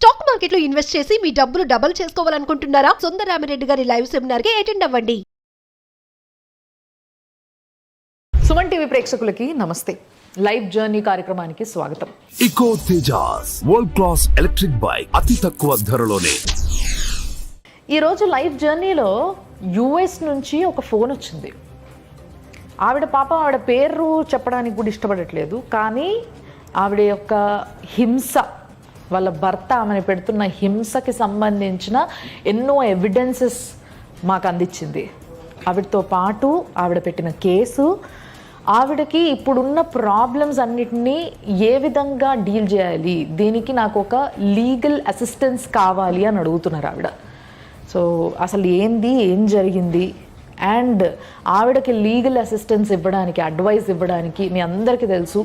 Stock మార్కెట్లో invest చేసి మీ డబ్బులు డబుల్ చేసుకోవాలనుకుంటున్నారా? సుందరరామిరెడ్డి గారి లైవ్ సెమినార్ కి అటెండ్ అవ్వండి. సుమన్ టీవీ ప్రేక్షకులకి నమస్తే. లైవ్ జర్నీ కార్యక్రమానికి స్వాగతం. Eco Tejas world class electric bike అతి తక్కువ ధరలోనే. ఈరోజు లైవ్ జర్నీలో యుఎస్ నుంచి ఒక ఫోన్ వచ్చింది. ఆవిడ పేరు చెప్పడానికి కూడా ఇష్టపడట్లేదు, కానీ ఆవిడ యొక్క హింస, వాళ్ళ భర్త ఆమెను పెడుతున్న హింసకి సంబంధించిన ఎన్నో ఎవిడెన్సెస్ మాకు అందించింది. ఆవిడతో పాటు ఆవిడ పెట్టిన కేసు, ఆవిడకి ఇప్పుడున్న ప్రాబ్లమ్స్ అన్నిటినీ ఏ విధంగా డీల్ చేయాలి, దీనికి నాకు ఒక లీగల్ అసిస్టెన్స్ కావాలి అని అడుగుతున్నారు ఆవిడ. సో అసలు ఏం జరిగింది, అండ్ ఆవిడకి లీగల్ అసిస్టెన్స్ ఇవ్వడానికి, అడ్వైస్ ఇవ్వడానికి మీ అందరికీ తెలుసు,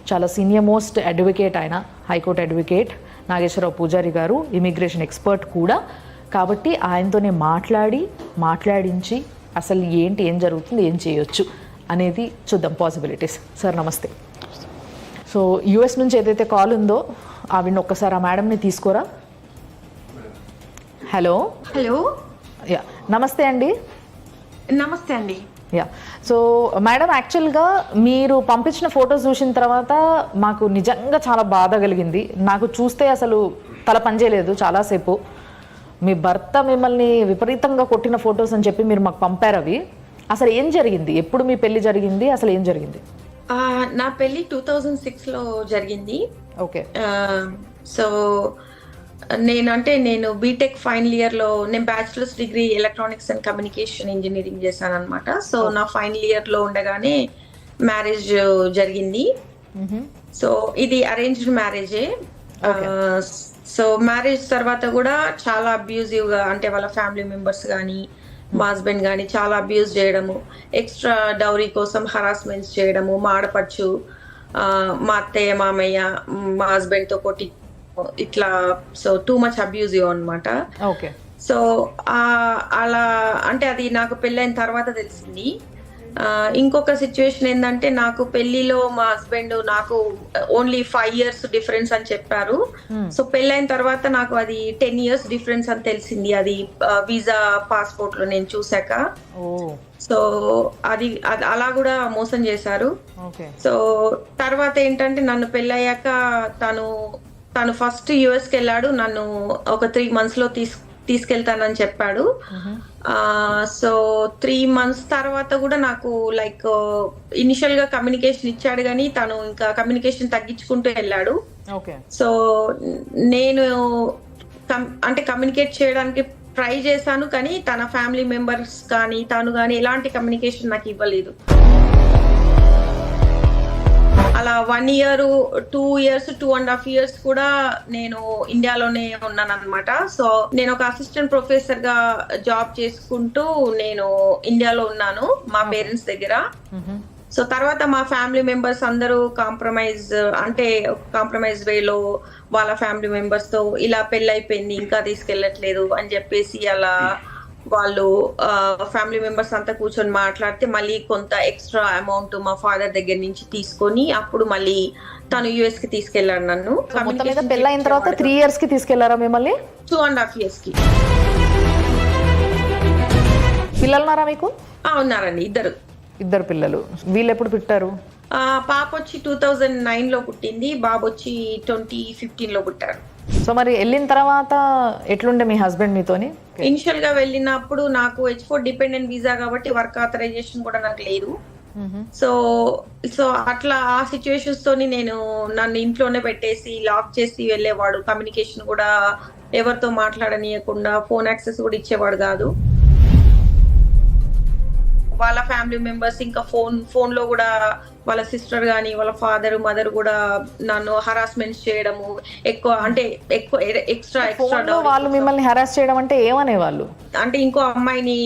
చాలా సీనియర్ మోస్ట్ అడ్వకేట్ ఆయన, హైకోర్టు అడ్వకేట్ నాగేశ్వరరావు పూజారి గారు, ఇమిగ్రేషన్ ఎక్స్పర్ట్ కూడా. కాబట్టి ఆయనతోనే మాట్లాడించి అసలు ఏం జరుగుతుంది, ఏం చేయొచ్చు అనేది చూద్దాం, పాసిబిలిటీస్. సార్ నమస్తే. సో యుఎస్ నుంచి ఏదైతే కాల్ ఉందో ఆవిడని ఒక్కసారి ఆ మేడంని తీసుకోరా. హలో యా, నమస్తే అండి. నమస్తే అండి. యా, సో మేడం, యాక్చువల్గా మీరు పంపించిన ఫొటోస్ చూసిన తర్వాత మాకు నిజంగా చాలా బాధ కలిగింది. నాకు చూస్తే అసలు తల పనిచేయలేదు చాలాసేపు. మీ భర్త మిమ్మల్ని విపరీతంగా కొట్టిన ఫొటోస్ అని చెప్పి మీరు మాకు పంపారు. అవి అసలు ఏం జరిగింది, ఎప్పుడు మీ పెళ్లి జరిగింది, అసలు ఏం జరిగింది? నా పెళ్లి 2006లో జరిగింది. ఓకే. సో నేను బీటెక్ ఫైనల్ ఇయర్ లో, నేను bachelors degree electronics and communication engineering చేశాను అనమాట. సో నా ఫైనల్ ఇయర్ లో ఉండగానే మ్యారేజ్ జరిగింది. సో ఇది అరేంజ్డ్ మ్యారేజే. సో మ్యారేజ్ తర్వాత కూడా చాలా అబ్యూజివ్ గా, అంటే వాళ్ళ ఫ్యామిలీ మెంబర్స్ కానీ మా హస్బెండ్ కానీ చాలా అబ్యూజ్ చేయడము, ఎక్స్ట్రా డౌరీ కోసం హరాస్మెంట్స్ చేయడము, మా ఆడపడుచు, మా అత్తయ్య, మామయ్య మా హస్బెండ్ తో కొట్టి ఇట్లా. సో టూ మచ్ అబ్యూజివ్ అనమాట. ఓకే. సో అలా, అంటే అది నాకు పెళ్ళైన తర్వాత తెలిసింది. ఇంకొక సిచ్యువేషన్ ఏంటంటే, నాకు పెళ్లిలో మా హస్బెండ్ నాకు ఓన్లీ 5 years డిఫరెన్స్ అని చెప్పారు. సో పెళ్ళైన తర్వాత నాకు అది 10 years డిఫరెన్స్ అని తెలిసింది. అది వీసా పాస్పోర్ట్ లో నేను చూసాక. సో అది అలా కూడా మోసం చేశారు. సో తర్వాత ఏంటంటే, నన్ను పెళ్ళయ్యాక తను ఫస్ట్ యుఎస్కి వెళ్ళాడు, నన్ను ఒక 3 months లో తీసుకెళ్తానని చెప్పాడు. సో 3 months తర్వాత కూడా నాకు లైక్ ఇనిషియల్ గా కమ్యూనికేషన్ ఇచ్చాడు, కానీ తను ఇంకా కమ్యూనికేషన్ తగ్గించుకుంటూ వెళ్ళాడు. సో నేను అంటే కమ్యూనికేట్ చేయడానికి ట్రై చేశాను, కానీ తన ఫ్యామిలీ మెంబర్స్ కానీ తను కానీ ఎలాంటి కమ్యూనికేషన్ నాకు ఇవ్వలేదు. అలా 1 year, 2 years, 2.5 years కూడా నేను ఇండియాలోనే ఉన్నాను అనమాట. సో నేను ఒక అసిస్టెంట్ ప్రొఫెసర్ గా జాబ్ చేసుకుంటూ నేను ఇండియాలో ఉన్నాను మా పేరెంట్స్ దగ్గర. సో తర్వాత మా ఫ్యామిలీ మెంబర్స్ అందరూ కాంప్రమైజ్ వేలో వాళ్ళ ఫ్యామిలీ మెంబర్స్ తో ఇలా పెళ్లి అయిపోయింది, ఇంకా తీసుకెళ్లట్లేదు అని చెప్పేసి అలా వాళ్ళు ఫ్యామిలీ మెంబర్స్ అంతా కూర్చొని మాట్లాడితే మళ్ళీ కొంత ఎక్స్ట్రా అమౌంట్ మా ఫాదర్ దగ్గర నుంచి తీసుకొని అప్పుడు మళ్ళీ తను యుఎస్ కి తీసుకెళ్లాడు నన్ను. పెళ్ళైన తర్వాత 3 years కి తీసుకెళ్లారా మిమ్మల్ని? 2.5 years కి. పిల్లలున్నారా మీకు? ఉన్నారండి, ఇద్దరు పిల్లలు. వీళ్ళు ఎప్పుడు పుట్టారు? పాప వచ్చి 2009 లో పుట్టింది, బాబు వచ్చి 2015 లో పుట్టారు. సో మరి వెళ్ళిన తర్వాత ఎట్లుండే మీ హస్బెండ్ మీతోని? ఇనిషియల్ గా వెళ్ళినప్పుడు నాకు H4 డిపెండెంట్ వీసా కాబట్టి వర్క్ ఆథరైజేషన్ కూడా నాకు లేదు. సో అట్లా ఆ సిచ్యువేషన్స్ తోని నన్ను ఇంట్లోనే పెట్టేసి లాక్ చేసి వెళ్ళేవాడు. కమ్యూనికేషన్ కూడా ఎవరితో మాట్లాడనీయకుండా, ఫోన్ యాక్సెస్ కూడా ఇచ్చేవాడు కాదు. వాళ్ళ ఫ్యామిలీ మెంబర్స్ ఇంకా ఫోన్ లో కూడా వాళ్ళ సిస్టర్ గానీ వాళ్ళ ఫాదర్ మదర్ కూడా నన్ను హరాస్మెంట్స్ చేయడము, ఎక్కువ ఎక్స్ట్రా వాళ్ళు మిమ్మల్ని హరాస్ చేయడం అంటే ఏమనేవాళ్ళు? అంటే ఇంకో అమ్మాయిని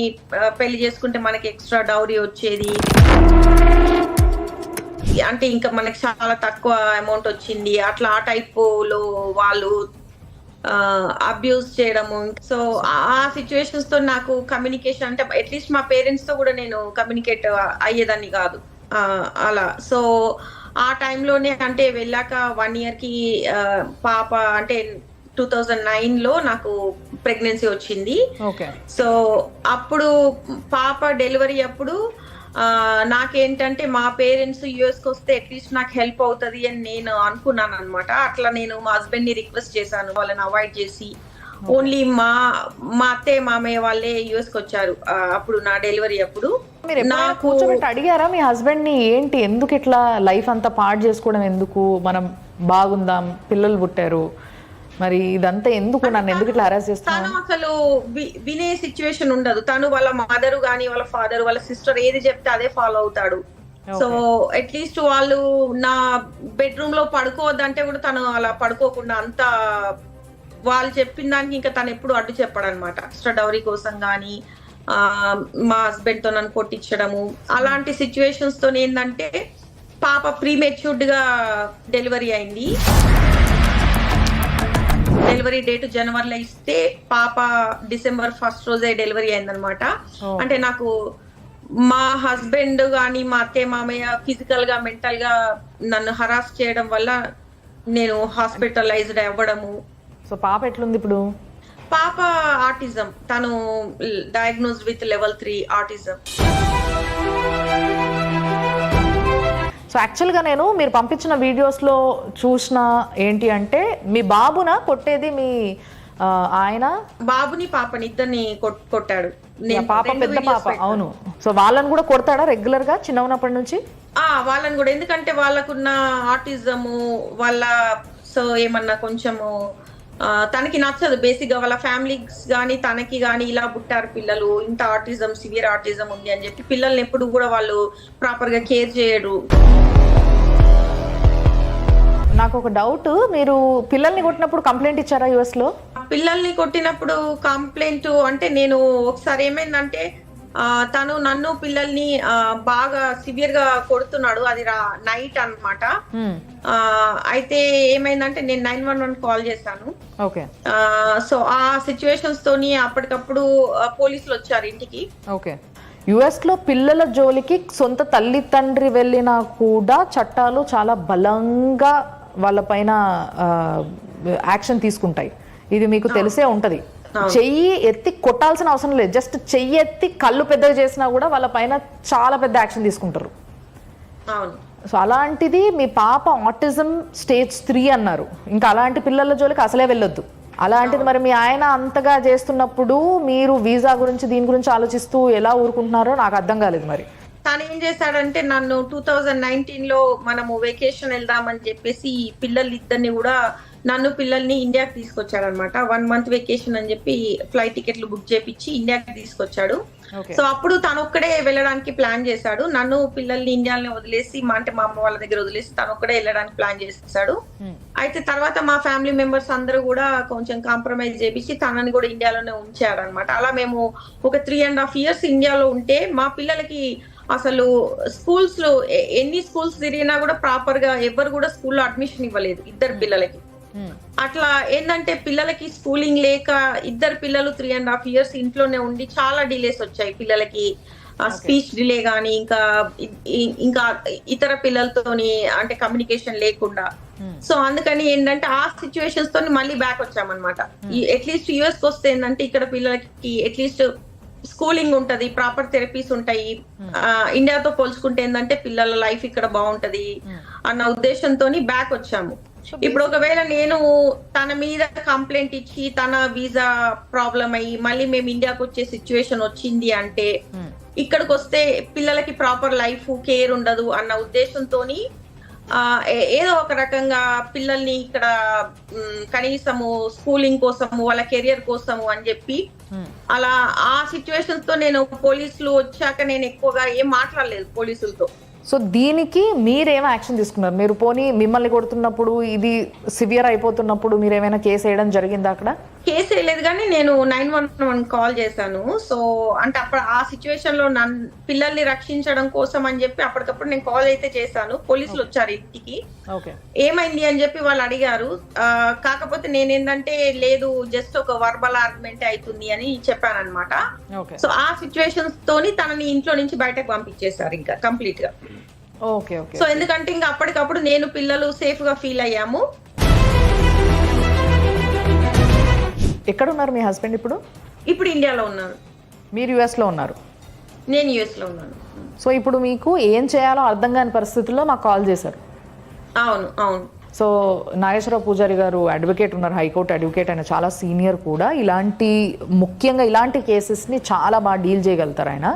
పెళ్లి చేసుకుంటే మనకి ఎక్స్ట్రా డౌరీ వచ్చేది, అంటే ఇంకా మనకి చాలా తక్కువ అమౌంట్ వచ్చింది, అట్లా ఆ టైప్ లో వాళ్ళు అబ్యూజ్ చేయడము. సో ఆ సిచ్యువేషన్స్ తో నాకు కమ్యూనికేషన్, అంటే అట్లీస్ట్ మా పేరెంట్స్ తో కూడా నేను కమ్యూనికేట్ అయ్యేదాన్ని కాదు అలా. సో ఆ టైంలోనే, అంటే వెళ్ళాక 1 year కి పాప, అంటే 2009లో నాకు ప్రెగ్నెన్సీ వచ్చింది. ఓకే. సో అప్పుడు పాప డెలివరీ అప్పుడు నాకేంటంటే మా పేరెంట్స్ యుఎస్కి వస్తే అట్లీస్ట్ నాకు హెల్ప్ అవుతుంది అని నేను అనుకున్నాను అనమాట. అట్లా నేను మా హస్బెండ్ ని రిక్వెస్ట్ చేశాను వాళ్ళని అవాయిడ్ చేసి ఓన్లీ మా అత్తయ్య మామయ్య వాళ్ళే యుఎస్కి వచ్చారు అప్పుడు నా డెలివరీ అప్పుడు. మీరు ఎప్పుడైనా కూర్చోబెట్టి అడిగారా మీ హస్బెండ్ ని, ఏంటి ఎందుకు ఇట్లా లైఫ్ అంతా పాడు చేసుకోవడం ఎందుకు, మనం బాగుందాం, పిల్లలు పుట్టారు, మరి ఇదంతా ఎందుకు, నన్ను ఎందుకు ఇట్లా హరాస్ చేస్తాను? తను అసలు వినే సిచ్యువేషన్ ఉండదు. తను వాళ్ళ మదర్ గానీ వాళ్ళ ఫాదర్ వాళ్ళ సిస్టర్ ఏది చెప్తే అదే ఫాలో అవుతాడు. సో అట్లీస్ట్ వాళ్ళు నా బెడ్రూమ్ లో పడుకోవద్దంటే కూడా తను అలా పడుకోకుండా అంత వాళ్ళు చెప్పిన దానికి ఇంకా తను ఎప్పుడు అడ్డు చెప్పాడనమాట. ఎక్స్ట్రా డౌరీ కోసం గానీ మా హస్బెండ్ తో నన్ను కొట్టించడము అలాంటి సిచ్యువేషన్స్ తో ఏంటంటే పాప ప్రీమెచ్యూర్డ్ గా డెలివరీ అయింది. డెలివరీ డేట్ జనవరిలో ఇస్తే పాప డిసెంబర్ 1 రోజే డెలివరీ అయిందనమాట. అంటే నాకు మా హస్బెండ్ గాని మా అత్తయ్య మామయ్య ఫిజికల్ గా మెంటల్ గా నన్ను హరాస్ చేయడం వల్ల నేను హాస్పిటలైజ్డ్ అవ్వడము. సో పాప ఎట్లుంది ఇప్పుడు? పాప ఆటిజం, తను diagnosed with level 3 autism. So యాక్చువల్గా నేను మీరు పంపించిన వీడియోస్లో చూసిన ఏంటి అంటే మీ బాబున కొట్టేది మీ ఆయన బాబుని పాపని ఇద్దరిని కొట్టాడు. పాప పెద్ద పాప, అవును. సో వాళ్ళని కూడా కొడతాడా రెగ్యులర్ గా చిన్న ఉన్నప్పటి నుంచి? వాళ్ళని కూడా, ఎందుకంటే వాళ్ళకున్న ఆటిజము వాళ్ళ సో ఏమన్నా కొంచెము తనకి నచ్చదు బేసిక్ గా. వాళ్ళ ఫ్యామిలీస్ గానీ తనకి గానీ ఇలా పుట్టారు పిల్లలు, ఇంత ఆటిజం సివియర్ ఆటిజం ఉంది అని చెప్పి పిల్లల్ని ఎప్పుడు కూడా వాళ్ళు ప్రాపర్ గా కేర్ చేయరు. నాకు ఒక డౌట్, మీరు పిల్లల్ని కొట్టినప్పుడు కంప్లైంట్ ఇచ్చారా యుఎస్ లో? పిల్లల్ని కొట్టినప్పుడు కంప్లైంట్ అంటే నేను ఒకసారి ఏమైందంటే తను నన్ను పిల్లల్ని బాగా సివియర్ గా కొడుతున్నాడు. అది నైట్ అన్నమాట. అయితే ఏమైందంటే నేను 911 కాల్ చేశాను. సో ఆ సిచ్యువేషన్స్ తోని అప్పటికప్పుడు పోలీసులు వచ్చారు ఇంటికి. ఓకే. యుఎస్ లో పిల్లల జోలికి సొంత తల్లి తండ్రి వెళ్ళినా కూడా చట్టాలు చాలా బలంగా వాళ్ళ పైన యాక్షన్ తీసుకుంటాయి. ఇది మీకు తెలిసే ఉంటది. చెయ్యి ఎత్తి కొట్టాల్సిన అవసరం లేదు, జస్ట్ చెయ్యి ఎత్తి కళ్ళు పెద్దగా చేసినా కూడా వాళ్ళ పైన చాలా పెద్ద యాక్షన్ తీసుకుంటారు. సో అలాంటిది మీ పాప ఆటిజం స్టేజ్ 3 అన్నారు, ఇంకా అలాంటి పిల్లల జోలికి అసలే వెళ్ళొద్దు. అలాంటిది మరి మీ ఆయన అంతగా చేస్తున్నప్పుడు మీరు వీసా గురించి దీని గురించి ఆలోచిస్తూ ఎలా ఊరుకుంటున్నారో నాకు అర్థం కాలేదు. మరి తను ఏం చేశాడంటే నన్ను 2019లో మనము వెకేషన్ వెళ్దామని చెప్పేసి పిల్లలిద్దరిని కూడా నన్ను పిల్లల్ని ఇండియాకి తీసుకొచ్చాడు అనమాట. 1 month వెకేషన్ అని చెప్పి ఫ్లైట్ టికెట్లు బుక్ చేపించి ఇండియాకి తీసుకొచ్చాడు. సో అప్పుడు తను ఒక్కడే వెళ్ళడానికి ప్లాన్ చేశాడు. నన్ను పిల్లల్ని ఇండియాలో వదిలేసి అంటే మా అమ్మ వాళ్ళ దగ్గర వదిలేసి తను ఒక్కడే వెళ్ళడానికి ప్లాన్ చేశాడు. అయితే తర్వాత మా ఫ్యామిలీ మెంబర్స్ అందరూ కూడా కొంచెం కాంప్రమైజ్ చేపించి తనని కూడా ఇండియాలోనే ఉంచాడు అనమాట. అలా మేము ఒక 3.5 years ఇండియాలో ఉంటే మా పిల్లలకి అసలు స్కూల్స్ లో ఎన్ని స్కూల్స్ తిరిగినా కూడా ప్రాపర్ గా ఎవరు కూడా స్కూల్లో అడ్మిషన్ ఇవ్వలేదు ఇద్దరు పిల్లలకి. అట్లా ఏంటంటే పిల్లలకి స్కూలింగ్ లేక ఇద్దరు పిల్లలు 3.5 years ఇంట్లోనే ఉండి చాలా డిలేస్ వచ్చాయి పిల్లలకి. స్పీచ్ డిలే గానీ ఇంకా ఇతర పిల్లలతోని అంటే కమ్యూనికేషన్ లేకుండా. సో అందుకని ఏంటంటే ఆ సిచ్యువేషన్స్ తోని మళ్ళీ బ్యాక్ వచ్చామన్నమాట. అట్లీస్ట్ యుఎస్ కి వస్తే ఏంటంటే ఇక్కడ పిల్లలకి అట్లీస్ట్ స్కూలింగ్ ఉంటది, ప్రాపర్ థెరపీస్ ఉంటాయి. ఇండియాతో పోల్చుకుంటే ఏంటంటే పిల్లల లైఫ్ ఇక్కడ బాగుంటది అన్న ఉద్దేశంతో బ్యాక్ వచ్చాము. ఇప్పుడు ఒకవేళ నేను తన మీద కంప్లైంట్ ఇచ్చి తన వీసా ప్రాబ్లం అయ్యి మళ్ళీ మేము ఇండియాకి వచ్చే సిచ్యువేషన్ వచ్చింది అంటే ఇక్కడికి వస్తే పిల్లలకి ప్రాపర్ లైఫ్ కేర్ ఉండదు అన్న ఉద్దేశంతోని ఏదో ఒక రకంగా పిల్లల్ని ఇక్కడ కనీసము స్కూలింగ్ కోసము వాళ్ళ కెరియర్ కోసము అని చెప్పి అలా ఆ సిచ్యువేషన్స్ తో నేను పోలీసులు వచ్చాక నేను ఎక్కువగా ఏం మాట్లాడలేదు పోలీసులతో. సో దీనికి మీరేమో యాక్షన్ తీసుకున్నారు? మీరు పోనీ మిమ్మల్ని కొడుతున్నప్పుడు ఇది సివియర్ అయిపోతున్నప్పుడు మీరు ఏమైనా కేసు వేయడం జరిగిందా? అక్కడ కేసు వేయలేదు కానీ నేను 911 కాల్ చేశాను. సో అంటే అప్పుడు ఆ సిచ్యువేషన్ లో పిల్లల్ని రక్షించడం కోసం అని చెప్పి అప్పటికప్పుడు నేను కాల్ అయితే చేశాను. పోలీసులు వచ్చారు ఇంటికి. ఏమైంది అని చెప్పి వాళ్ళు అడిగారు. కాకపోతే నేనేంటంటే లేదు జస్ట్ ఒక వర్బల్ ఆర్గ్యుమెంట్ అవుతుంది అని చెప్పాను అనమాట. సో ఆ సిచ్యువేషన్స్ తోని తనని ఇంట్లో నుంచి బయటకు పంపించేశారు ఇంకా కంప్లీట్ గా. సో ఎందుకంటే ఇంకా అప్పటికప్పుడు నేను పిల్లలు సేఫ్ గా ఫీల్ అయ్యాము. ఎక్కడ ఉన్నారు మీ హస్బెండ్ ఇప్పుడు? ఇప్పుడు ఇండియాలో ఉన్నారు. మీరు యుఎస్లో ఉన్నారు. నేను యుఎస్లో ఉన్నాను. సో ఇప్పుడు మీకు ఏం చేయాలో అర్థం కాని పరిస్థితుల్లో మాకు కాల్ చేశారు. అవును అవును. సో నాగేశ్వరరావు పూజారి గారు అడ్వకేట్ ఉన్నారు, హైకోర్టు అడ్వకేట్, ఆయన చాలా సీనియర్ కూడా. ముఖ్యంగా ఇలాంటి కేసెస్ని చాలా బాగా డీల్ చేయగలుగుతారు ఆయన.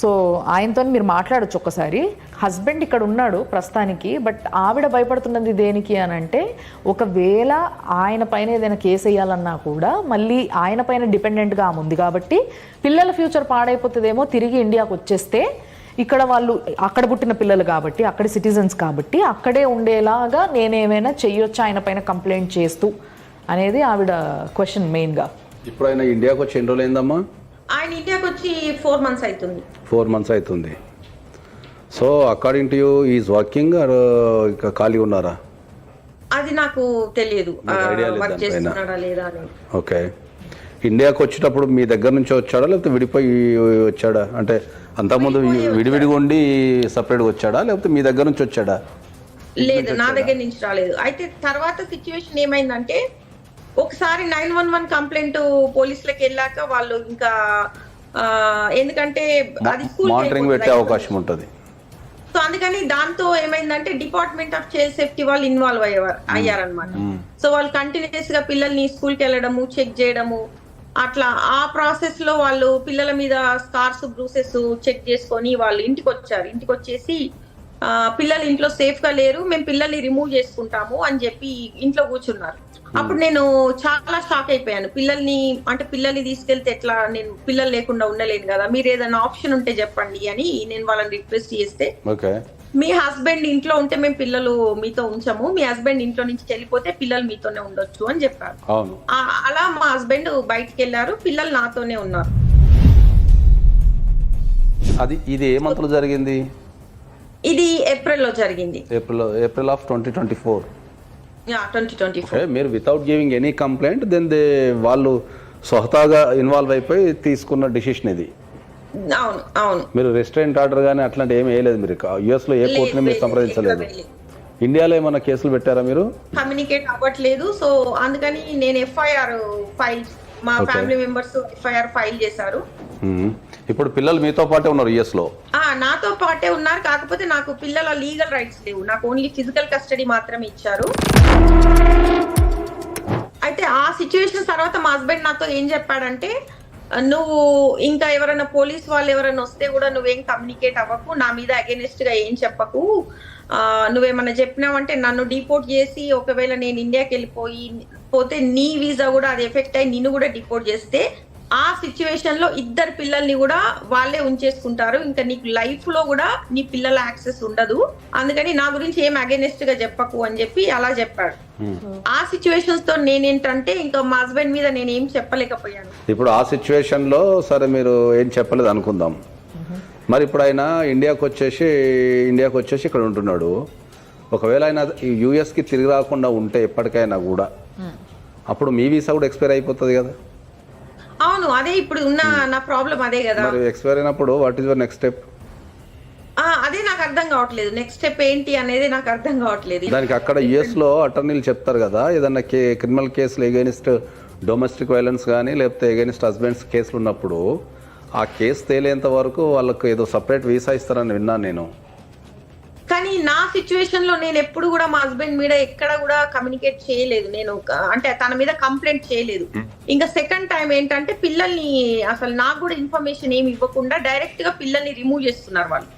సో ఆయనతో మీరు మాట్లాడచ్చు ఒక్కసారి. హస్బెండ్ ఇక్కడ ఉన్నాడు ప్రస్తుతానికి, బట్ ఆవిడ భయపడుతున్నది దేనికి అని అంటే, ఒకవేళ ఆయన పైన ఏదైనా కేసు వేయాలన్నా కూడా మళ్ళీ ఆయన పైన డిపెండెంట్గా ఆమె ఉంది కాబట్టి పిల్లల ఫ్యూచర్ పాడైపోతుందేమో, తిరిగి ఇండియాకి వచ్చేస్తే ఇక్కడ వాళ్ళు అక్కడ పుట్టిన పిల్లలు కాబట్టి, అక్కడి సిటిజన్స్ కాబట్టి అక్కడే ఉండేలాగా నేనేమైనా చెయ్యొచ్చా ఆయన పైన కంప్లైంట్ చేస్తూ అనేది ఆవిడ క్వశ్చన్ మెయిన్గా. ఇప్పుడు ఆయన ఇండియాకి వచ్చి ఎన్ని రోజులు అయిందమ్మా? ఆయన ఇండియాకి వచ్చి 4 months అవుతుంది. 4 months అవుతుంది. So according to you is working ఇక ఖాళీ ఉన్నారా? అది నాకు తెలియదు, వర్క్ చేస్తున్నాడా లేదా అని. ఓకే. ఇండియాకి వచ్చేటప్పుడు మీ దగ్గర నుంచి వచ్చాడా లేకపోతే విడిపోయి వచ్చాడా? అంటే అంతకుముందు విడివిడిగా ఉండి సపరేట్గా వచ్చాడా లేకపోతే మీ దగ్గర నుంచి వచ్చాడా? లేదు, నా దగ్గర నుంచి రాలేదు. అయితే తర్వాత సిచ్యువేషన్ ఏమైందంటే, ఒకసారి 911 కంప్లైంట్ పోలీసులకు వెళ్ళాక వాళ్ళు ఇంకా ఎందుకంటే అది మానిటరింగ్ పెట్టే అవకాశం ఉంటుంది. సో అందుకని దాంతో ఏమైందంటే డిపార్ట్మెంట్ ఆఫ్ చైల్డ్ సేఫ్టీ వాళ్ళు ఇన్వాల్వ్ అయ్యారనమాట. సో వాళ్ళు కంటిన్యూస్ గా పిల్లల్ని స్కూల్కి వెళ్ళడము, చెక్ చేయడము, అట్లా ఆ ప్రాసెస్ లో వాళ్ళు పిల్లల మీద స్కార్స్, బ్రూసెస్ చెక్ చేసుకొని వాళ్ళు ఇంటికి వచ్చారు. ఇంటికి వచ్చేసి పిల్లలు ఇంట్లో సేఫ్ గా లేరు, మేము పిల్లల్ని రిమూవ్ చేసుకుంటాము అని చెప్పి ఇంట్లో కూర్చున్నారు. అప్పుడు నేను చాలా షాక్ అయిపోయాను. పిల్లల్ని తీసుకెళ్తే ఎట్లా, నేను పిల్లలు లేకుండా ఉండలేను కదా, మీరు ఏదైనా ఆప్షన్ ఉంటే చెప్పండి అని నేను వాళ్ళని రిక్వెస్ట్ చేస్తే, మీ హస్బెండ్ ఇంట్లో ఉంటే మేము పిల్లలు మీతో ఉంచము, మీ హస్బెండ్ ఇంట్లో నుంచి వెళ్ళిపోతే పిల్లలు మీతోనే ఉండొచ్చు అని చెప్పారు. అలా మా హస్బెండ్ బయటికి వెళ్ళారు, పిల్లలు నాతోనే ఉన్నారు. ఇది ఏ మంత్ లో జరిగింది? ఇది ఏప్రిల్లో జరిగింది. April of 2024. 2024. మీరు without giving any complaint then వాళ్ళు స్వతహాగా ఇన్వాల్వ్ అయిపోయి తీసుకున్న డిసిషన్ ఇది. అవును అవును. మీరు రెస్టారెంట్ ఆర్డర్ కానీ అట్లాంటి ఏమి వేయలేదు? మీరు యుఎస్ లో ఏ కోర్టుని మీరు సంప్రదించలేదు? ఇండియాలో ఏమైనా కేసులు పెట్టారా మీరు? కమ్యూనికేట్ అవ్వట్లేదు. సో అందుకని నేను ఎఫ్ఐఆర్ ఫైల్, మా ఫ్యామిలీ మెంబర్స్ ఎఫ్ఐఆర్ ఫైల్ చేశారు. ఇప్పుడు పిల్లలు మీతో పాటే ఉన్నారు యుఎస్ లో? నాతో పాటే ఉన్నారు, కాకపోతే నాకు పిల్లల లీగల్ రైట్స్ లేవు, నాకు ఓన్లీ ఫిజికల్ కస్టడీ మాత్రమే ఇచ్చారు. అయితే ఆ సిచ్యువేషన్ తర్వాత మా హస్బెండ్ నాతో ఏం చెప్పాడంటే, నువ్వు ఇంకా ఎవరైనా పోలీస్ వాళ్ళు ఎవరైనా వస్తే కూడా నువ్వేం కమ్యూనికేట్ అవ్వకు, నా మీద అగెనిస్ట్ గా ఏం చెప్పకు, నువ్వేమన్నా చెప్పినావంటే నన్ను డిపోర్ట్ చేసి, ఒకవేళ నేను ఇండియాకి వెళ్ళిపోతే నీ వీసా కూడా అది ఎఫెక్ట్ అయ్యి నిన్ను కూడా డిపోర్ట్ చేస్తే ఆ సిచ్యువేషన్ లో ఇద్దరు పిల్లల్ని కూడా వాళ్ళే ఉంచేసుకుంటారు, ఇంకా నీకు లైఫ్ లో కూడా నీ పిల్లల యాక్సెస్ ఉండదు, అందుకని నా గురించి ఏం అగెనిస్ట్ గా చెప్పకు అని చెప్పి అలా చెప్పాడు. ఆ సిచ్యువేషన్స్ తో నేనేంటంటే ఇంకా మా హస్బెండ్ మీద నేనేం చెప్పలేకపోయాను. ఇప్పుడు ఆ సిచ్యువేషన్ లో సరే మీరు ఏం చెప్పలేదు అనుకుందాం, మరి ఇప్పుడు ఆయన ఇండియాకి వచ్చేసి ఇక్కడ ఉంటున్నాడు. ఒకవేళ ఆయన యూఎస్ కి తిరిగి రాకుండా ఉంటే ఎప్పటికైనా కూడా అప్పుడు మీ వీసా కూడా ఎక్స్పైర్ అయిపోతుంది కదా? అవును, అదే ఇప్పుడు ఉన్న నా ప్రాబ్లం అదే కదా. మరి ఎక్స్పైర్ అయినప్పుడు what is your next step? అదే నాకు అర్థం కావట్లేదు, నెక్స్ట్ స్టెప్ ఏంటి అనేది నాకు అర్థం కావట్లేదు. దానికి అక్కడ యుఎస్ లో అటర్నీలు చెప్తారు కదా, ఏదన్నా క్రిమినల్ కేసులు ఎగైనిస్ట్ డొమెస్టిక్ వైలెన్స్ కానీ లేకపోతే ఎగైనిస్ట్ హస్బెండ్స్ కేసులు ఉన్నప్పుడు ఆ కేసు తేలేంత వరకు వాళ్ళకు ఏదో సపరేట్ వీసా ఇస్తారని విన్నాను నేను. కానీ నా సిచ్యువేషన్ లో నేను ఎప్పుడు కూడా మా హస్బెండ్ మీద ఎక్కడ కూడా కమ్యూనికేట్ చేయలేదు, నేను అంటే తన మీద కంప్లైంట్ చేయలేదు. ఇంకా సెకండ్ టైం ఏంటంటే పిల్లల్ని అసలు నాకు కూడా ఇన్ఫర్మేషన్ ఏమి ఇవ్వకుండా డైరెక్ట్ గా పిల్లల్ని రిమూవ్ చేస్తున్నారు వాళ్ళు.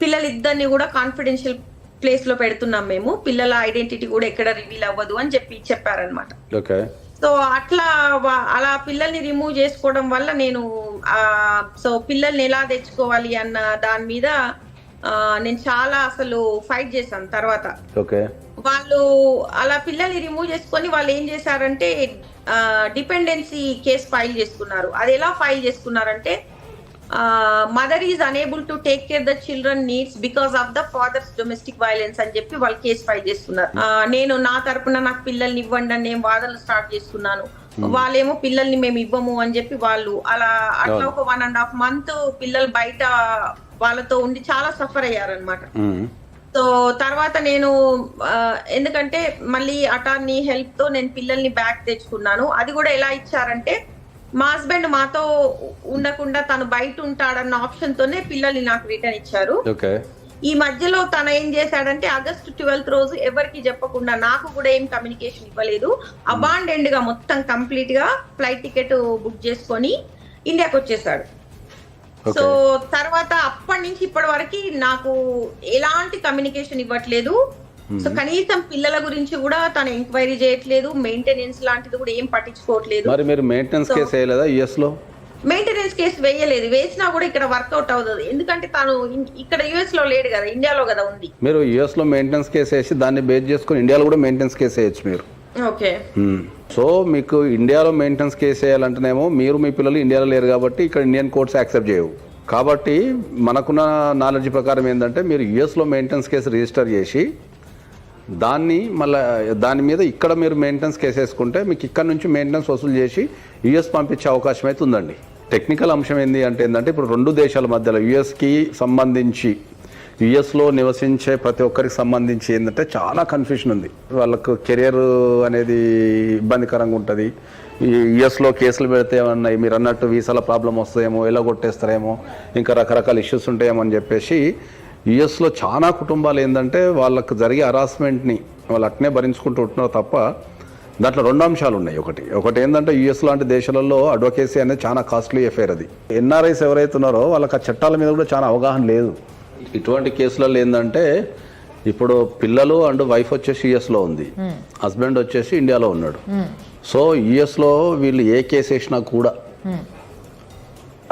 పిల్లలిద్దరిని కూడా కాన్ఫిడెన్షియల్ ప్లేస్ లో పెడుతున్నాం మేము, పిల్లల ఐడెంటిటీ కూడా ఎక్కడ రివీల్ అవ్వదు అని చెప్పారనమాట. సో అలా పిల్లల్ని రిమూవ్ చేసుకోవడం వల్ల నేను పిల్లల్ని ఎలా తెచ్చుకోవాలి అన్న దాని మీద నేను చాలా అసలు ఫైట్ చేశాను. తర్వాత వాళ్ళు అలా పిల్లల్ని రిమూవ్ చేసుకొని వాళ్ళు ఏం చేశారంటే డిపెండెన్సీ కేసు ఫైల్ చేసుకున్నారు. అది ఎలా ఫైల్ చేసుకున్నారంటే, mother is unable to take care the children needs because of the father's domestic violence అని చెప్పి వాళ్ళు కేసు ఫైల్ చేసుకున్నారు. నేను నా తరపున నాకు పిల్లల్ని ఇవ్వండి అని నేను వాదనలు స్టార్ట్ చేసుకున్నాను, వాళ్ళేమో పిల్లల్ని మేము ఇవ్వము అని చెప్పి వాళ్ళు అట్లా ఒక 1.5 months పిల్లలు బయట వాళ్ళతో ఉండి చాలా సఫర్ అయ్యారనమాట. సో తర్వాత నేను ఎందుకంటే మళ్ళీ అటార్నీ హెల్ప్ తో నేను పిల్లల్ని బ్యాక్ తెచ్చుకున్నాను. అది కూడా ఎలా ఇచ్చారంటే మా హస్బెండ్ మాతో ఉండకుండా తను బయట ఉంటాడన్న ఆప్షన్ తోనే పిల్లల్ని నాకు రిటర్న్ ఇచ్చారు. ఓకే. ఈ మధ్యలో తను ఏం చేశాడంటే ఆగస్ట్ 12th రోజు ఎవరికి చెప్పకుండా, నాకు కూడా ఏం కమ్యూనికేషన్ ఇవ్వలేదు, అబాండెండ్ గా మొత్తం కంప్లీట్ గా ఫ్లైట్ టికెట్ బుక్ చేసుకొని ఇండియాకి వచ్చేసాడు. సో తర్వాత అప్పటి నుంచి ఇప్పటి వరకు నాకు ఎలాంటి కమ్యూనికేషన్ ఇవ్వట్లేదు. సో కనీసం పిల్లల గురించి కూడా తను ఎంక్వైరీ చేయట్లేదు, మెయింటెనెన్స్ లాంటిది కూడా ఏం పట్టించుకోవట్లేదు. మరి మీరు మెయింటెనెన్స్ కేసు వేయలేదా యుఎస్ లో? మెయింటెనెన్స్ కేసు వేయలేదు, వేసినా కూడా ఇక్కడ వర్కౌట్ అవుతుంది. ఎందుకంటే తను ఇక్కడ యుఎస్ లో లేడు కదా, ఇండియాలో కదా ఉంది. మీరు యుఎస్ లో మెయింటెనెన్స్ కేసు వేసి దాన్ని బేస్ చేసుకుని ఇండియాలో కూడా మెయింటెనెన్స్ కేసు వేయచ్చు మీరు. ఓకే. సో మీకు ఇండియాలో మెయింటెనెన్స్ కేసు వేయాలంటేనేమో మీరు మీ పిల్లలు ఇండియాలో లేరు కాబట్టి ఇక్కడ ఇండియన్ కోర్ట్స్ యాక్సెప్ట్ చేయవు. కాబట్టి మనకున్న నాలెడ్జ్ ప్రకారం ఏంటంటే మీరు యుఎస్లో మెయింటెనెన్స్ కేసు రిజిస్టర్ చేసి దాన్ని మళ్ళీ దాని మీద ఇక్కడ మీరు మెయింటెనెన్స్ కేసు వేసుకుంటే మీకు ఇక్కడ నుంచి మెయింటెనెన్స్ వసూలు చేసి యుఎస్ పంపించే అవకాశం అయితే ఉందండి. టెక్నికల్ అంశం ఏంటంటే ఇప్పుడు రెండు దేశాల మధ్యలో యుఎస్కి సంబంధించి యుఎస్లో నివసించే ప్రతి ఒక్కరికి సంబంధించి ఏంటంటే చాలా కన్ఫ్యూషన్ ఉంది. వాళ్ళకు కెరియర్ అనేది ఇబ్బందికరంగా ఉంటుంది. ఈ యుఎస్లో కేసులు పెడితే ఏమన్నా మీరు అన్నట్టు వీసాల ప్రాబ్లం వస్తాయేమో, ఎలా కొట్టేస్తారేమో, ఇంకా రకరకాల ఇష్యూస్ ఉంటాయేమో అని చెప్పేసి యుఎస్లో చాలా కుటుంబాలు ఏంటంటే వాళ్ళకు జరిగే హరాస్మెంట్ని వాళ్ళు అట్నే భరించుకుంటూ ఉంటున్నారు తప్ప దాంట్లో రెండు అంశాలు ఉన్నాయి. ఒకటి ఏంటంటే యుఎస్ లాంటి దేశాలలో అడ్వకేసీ అనేది చాలా కాస్ట్లీ అఫేర్. అది ఎన్ఆర్ఐస్ ఎవరైతే ఉన్నారో వాళ్ళకి ఆ చట్టాల మీద కూడా చాలా అవగాహన లేదు. ఇటువంటి కేసులలో ఏంటంటే ఇప్పుడు పిల్లలు అండ్ వైఫ్ వచ్చేసి యుఎస్లో ఉంది, హస్బెండ్ వచ్చేసి ఇండియాలో ఉన్నాడు. సో యుఎస్లో వీళ్ళు ఏ కేసు వేసినా కూడా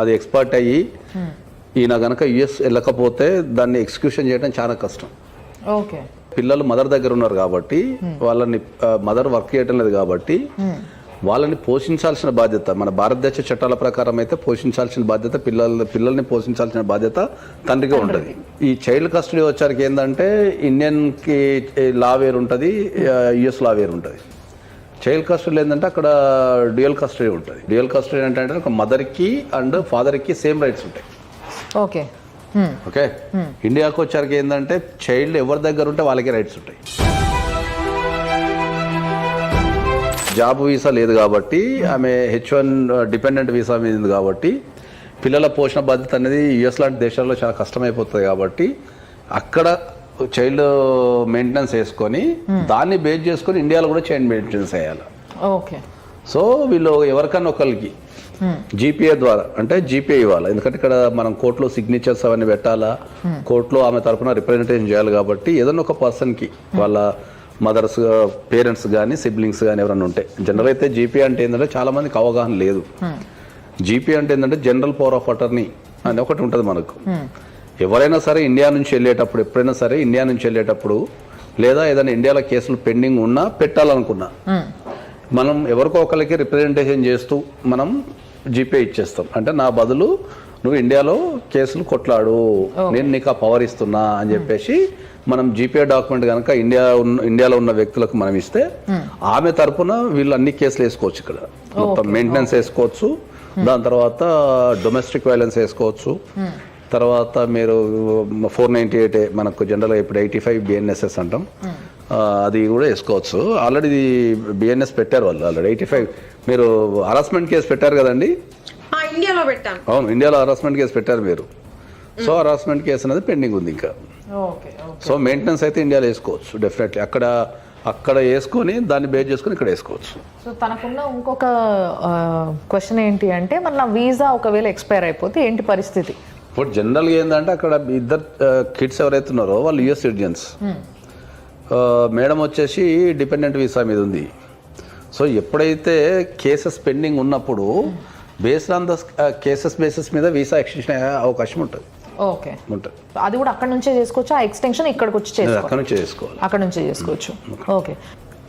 అది ఎక్స్పర్ట్ అయ్యి ఈయన గనక యుఎస్ వెళ్ళకపోతే దాన్ని ఎగ్జిక్యూషన్ చేయడం చాలా కష్టం. ఓకే. పిల్లలు మదర్ దగ్గర ఉన్నారు కాబట్టి వాళ్ళని మదర్ వర్క్ చేయటం లేదు కాబట్టి వాళ్ళని పోషించాల్సిన బాధ్యత మన భారతదేశ చట్టాల ప్రకారం అయితే పోషించాల్సిన బాధ్యత పిల్లల్ని పోషించాల్సిన బాధ్యత తండ్రిగా ఉంటుంది. ఈ చైల్డ్ కస్టడీ వచ్చరికి ఏంటంటే ఇండియన్కి లా వేరు ఉంటుంది, యుఎస్ లా వేరు ఉంటుంది. చైల్డ్ కస్టడీ ఏంటంటే అక్కడ డ్యూయల్ కస్టడీ ఉంటుంది. డ్యూయల్ కస్టడీ అంటే ఒక మదర్కి అండ్ ఫాదర్కి సేమ్ రైట్స్ ఉంటాయి. ఓకే. ఓకే. ఇండియాకి వచ్చరికి ఏంటంటే చైల్డ్ ఎవరి దగ్గర ఉంటే వాళ్ళకి రైట్స్ ఉంటాయి. జాబ్ వీసా లేదు కాబట్టి ఆమె H1 డిపెండెంట్ వీసా మీద ఉంది కాబట్టి పిల్లల పోషణ బాధ్యత అనేది యుఎస్ లాంటి దేశాల్లో చాలా కష్టమైపోతుంది కాబట్టి అక్కడ చైల్డ్ మెయింటెనెన్స్ వేసుకొని దాన్ని బేస్ చేసుకొని ఇండియాలో కూడా చైల్డ్ మెయింటెనెన్స్ వేయాలి. ఓకే. సో వీళ్ళు ఎవరికన్నా ఒకరికి జీపీఏ ద్వారా అంటే జీపీఏ ఇవ్వాలి. ఎందుకంటే ఇక్కడ మనం కోర్టులో సిగ్నేచర్స్ అవన్నీ పెట్టాలా, కోర్టులో ఆమె తరఫున రిప్రజెంటేషన్ చేయాలి కాబట్టి ఏదైనా ఒక పర్సన్కి వాళ్ళ మదర్స్ పేరెంట్స్ కానీ సిబ్లింగ్స్ కానీ ఎవరైనా ఉంటే జనరల్ అయితే జీపీ అంటే ఏంటంటే చాలా మందికి అవగాహన లేదు. జీపీ అంటే ఏంటంటే జనరల్ పవర్ ఆఫ్ అటార్నీ అని ఒకటి ఉంటుంది మనకు. ఎవరైనా సరే ఇండియా నుంచి వెళ్ళేటప్పుడు ఎప్పుడైనా సరే ఇండియా నుంచి వెళ్ళేటప్పుడు లేదా ఏదైనా ఇండియాలో కేసులు పెండింగ్ ఉన్నా పెట్టాలనుకున్నా మనం ఎవరికో ఒకరికి రిప్రజెంటేషన్ చేస్తూ మనం జీపే ఇచ్చేస్తాం. అంటే నా బదులు నువ్వు ఇండియాలో కేసులు కొట్లాడు, నేను నీకు ఆ పవర్ ఇస్తున్నా అని చెప్పేసి మనం జీపే డాక్యుమెంట్ కనుక ఇండియాలో ఉన్న వ్యక్తులకు మనం ఇస్తే ఆమె తరపున వీళ్ళు అన్ని కేసులు వేసుకోవచ్చు. ఇక్కడ మొత్తం మెయింటెనెన్స్ వేసుకోవచ్చు, దాని తర్వాత డొమెస్టిక్ వైలెన్స్ వేసుకోవచ్చు, తర్వాత మీరు 498 మనకు జనరల్గా ఇప్పుడు 85 BNSS అంటాం, అది కూడా వేసుకోవచ్చు. ఆల్రెడీ బిఎన్ఎస్ పెట్టారు వాళ్ళు ఆల్రెడీ 85. మీరు హరాస్మెంట్ కేసు పెట్టారు కదండి? ఇండియాలో పెట్టాను. అవును, ఇండియాలో హరాస్మెంట్ కేసు పెట్టారు మీరు. సో హరాస్మెంట్ కేసు అనేది పెండింగ్ ఉంది ఇంకా. సో మెయింటెనెన్స్ అయితే ఇండియాలో వేసుకోవచ్చు డెఫినెట్లీ. అక్కడ వేసుకొని దాన్ని బేస్ చేసుకొని ఇక్కడ వేసుకోవచ్చు. సో తనకున్న ఇంకొక క్వశ్చన్ ఏంటి అంటే మన వీసా ఒకవేళ ఎక్స్పైర్ అయిపోతే ఏంటి పరిస్థితి? ఇప్పుడు జనరల్గా ఏంటంటే అక్కడ ఇద్దరు కిడ్స్ ఎవరైతే ఉన్నారో వాళ్ళు యుఎస్ సిటిజన్స్, మేడం వచ్చేసి డిపెండెంట్ వీసా మీద ఉంది. సో ఎప్పుడైతే కేసెస్ పెండింగ్ ఉన్నప్పుడు based on the cases basis మీద వీసా ఎక్స్టెన్షన్ అయ్యే అవకాశం ఉంటుంది. ఓకే. ఉంటుంది. అది కూడా అక్కడ నుంచే చేసుకోవచ్చు. ఆ ఎక్స్టెన్షన్ ఇక్కడికి వచ్చి అక్కడ నుంచి చేసుకోవాలి. అక్కడ నుంచే చేసుకోవచ్చు. ఓకే.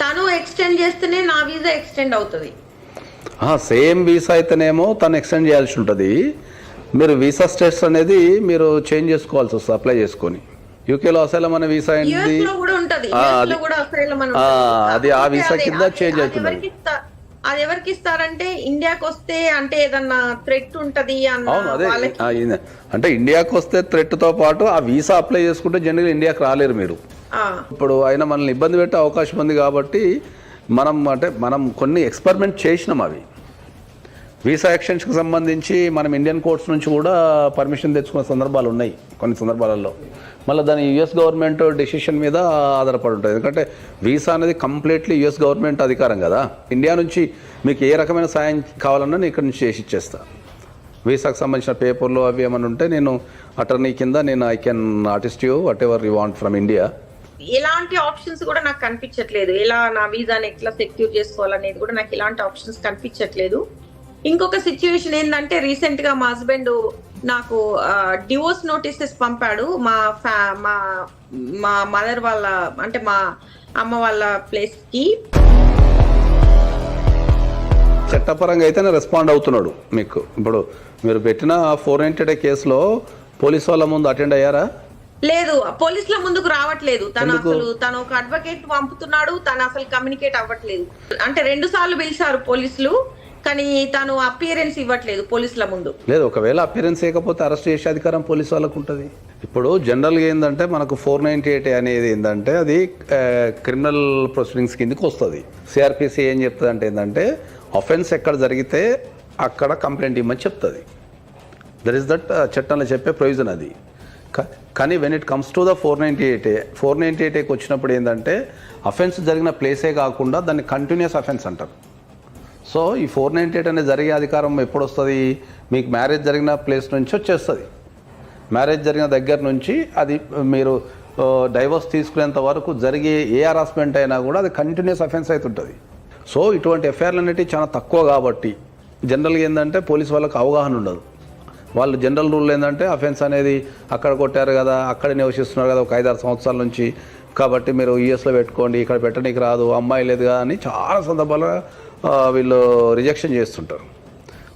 తను ఎక్స్టెండ్ చేస్తేనే నా వీసా ఎక్స్టెండ్ అవుతుంది. సేమ్ వీసా అయితేనేమో తను ఎక్స్టెండ్ చేయాల్సి ఉంటుంది. మీరు వీసా స్టేటస్ అనేది మీరు చేంజ్ చేసుకోవాల్సి వస్తుంది అప్లై చేసుకొని. యూకేలో అసైలం అనే వీసా ఏంటి, అది ఆ వీసా కింద చేంజ్ అవుతుంది. అది ఎవరికి ఇస్తారంటే ఇండియాకి వస్తే అంటే ఏదన్నా థ్రెట్ ఉంటది అన్న అవును అదే వాళ్ళకి. అంటే ఇండియాకి వస్తే థ్రెట్ తో పాటు ఆ వీసా అప్లై చేసుకుంటే జనరల్ ఇండియాకి రాలేరు మీరు. ఇప్పుడు ఆయన మనల్ని ఇబ్బంది పెట్టే అవకాశం ఉంది కాబట్టి మనం కొన్ని ఎక్స్పెరిమెంట్ చేసినాం. అవి వీసా ఎక్స్టెన్షన్కి సంబంధించి మనం ఇండియన్ కోర్ట్స్ నుంచి కూడా పర్మిషన్ తెచ్చుకున్న సందర్భాలు ఉన్నాయి కొన్ని సందర్భాలలో. మళ్ళీ దాని యుఎస్ గవర్నమెంట్ డెసిషన్ మీద ఆధారపడి ఉంటుంది. ఎందుకంటే వీసా అనేది కంప్లీట్లీ యుఎస్ గవర్నమెంట్ అధికారం కదా. ఇండియా నుంచి మీకు ఏ రకమైన సాయం కావాలన్నా నేను ఇక్కడ నుంచి చేసి ఇచ్చేస్తా. వీసాకు సంబంధించిన పేపర్లు అవి ఏమైనా ఉంటే నేను అటర్నీ కింద I can artist you what ever you want from India. ఎలాంటి ఆప్షన్స్ కూడా నాకు కనిపించట్లేదు. ఎలా నా వీసాని ఎట్లా సెక్యూర్ చేసుకోవాలనేది కూడా నాకు ఎలాంటి ఆప్షన్స్ కనిపించట్లేదు. ఇంకొక సిచ్యువేషన్ ఏంటంటే రీసెంట్ గా మా హస్బెండ్ నాకు డివోర్స్ నోటీసెస్ పంపాడు. మా మదర్ వాళ్ళ అంటే మా అమ్మ వాళ్ళ ప్లేస్ కి. చట్టపరంగా అయితేనే రెస్పాండ్ అవుతున్నాడు మీకు. ఇప్పుడు మీరు పెట్టిన 490 కేసులో పోలీస్ వాళ్ళ ముందు అటెండ్ అయ్యారా? లేదు, పోలీసుల ముందుకు రావట్లేదు తను ఒక అడ్వకేట్ పంపుతున్నాడు. తను అసలు కమ్యూనికేట్ అవ్వట్లేదు. అంటే 2 సార్లు పిలిచారు పోలీసులు, కానీ తను అపియరెన్స్ ఇవ్వట్లేదు పోలీసుల ముందు. లేదు, ఒకవేళ అపియరెన్స్ చేయకపోతే అరెస్ట్ చేసే అధికారం పోలీసు వాళ్ళకు ఉంటుంది. ఇప్పుడు జనరల్గా ఏంటంటే మనకు 498 అనేది ఏంటంటే అది క్రిమినల్ ప్రొసీడింగ్స్ కిందకి వస్తుంది. సిఆర్పిసి ఏం చెప్తుంది అంటే ఏంటంటే అఫెన్స్ ఎక్కడ జరిగితే అక్కడ కంప్లైంట్ ఇవ్వమని చెప్తుంది. దట్ ఈస్ దట్ చట్టంలో చెప్పే ప్రొవిజన్ అది. కానీ when it comes to the 498కి వచ్చినప్పుడు ఏంటంటే అఫెన్స్ జరిగిన ప్లేసే కాకుండా దాన్ని కంటిన్యూస్ అఫెన్స్ అంటారు. సో ఈ 498 అనేది జరిగే అధికారం ఎప్పుడు వస్తుంది? మీకు మ్యారేజ్ జరిగిన ప్లేస్ నుంచి వచ్చేస్తుంది. మ్యారేజ్ జరిగిన దగ్గర నుంచి అది మీరు డైవర్స్ తీసుకునేంత వరకు జరిగే ఏ హరాస్మెంట్ అయినా కూడా అది కంటిన్యూస్ అఫెన్స్ అవుతుంటుంది. సో ఇటువంటి ఎఫ్ఐఆర్లు అనేవి చాలా తక్కువ కాబట్టి జనరల్గా ఏంటంటే పోలీస్ వాళ్ళకి అవగాహన ఉండదు. వాళ్ళు జనరల్ రూల్ ఏంటంటే అఫెన్స్ అనేది అక్కడ కొట్టారు కదా, అక్కడ నివసిస్తున్నారు కదా ఒక 5-6 సంవత్సరాల నుంచి, కాబట్టి మీరు యూఎస్లో పెట్టుకోండి, ఇక్కడ పెట్టడానికి రాదు, అమ్మాయి లేదు కదా అని చాలా సందర్భాలుగా వీళ్ళు రిజెక్షన్ చేస్తుంటారు.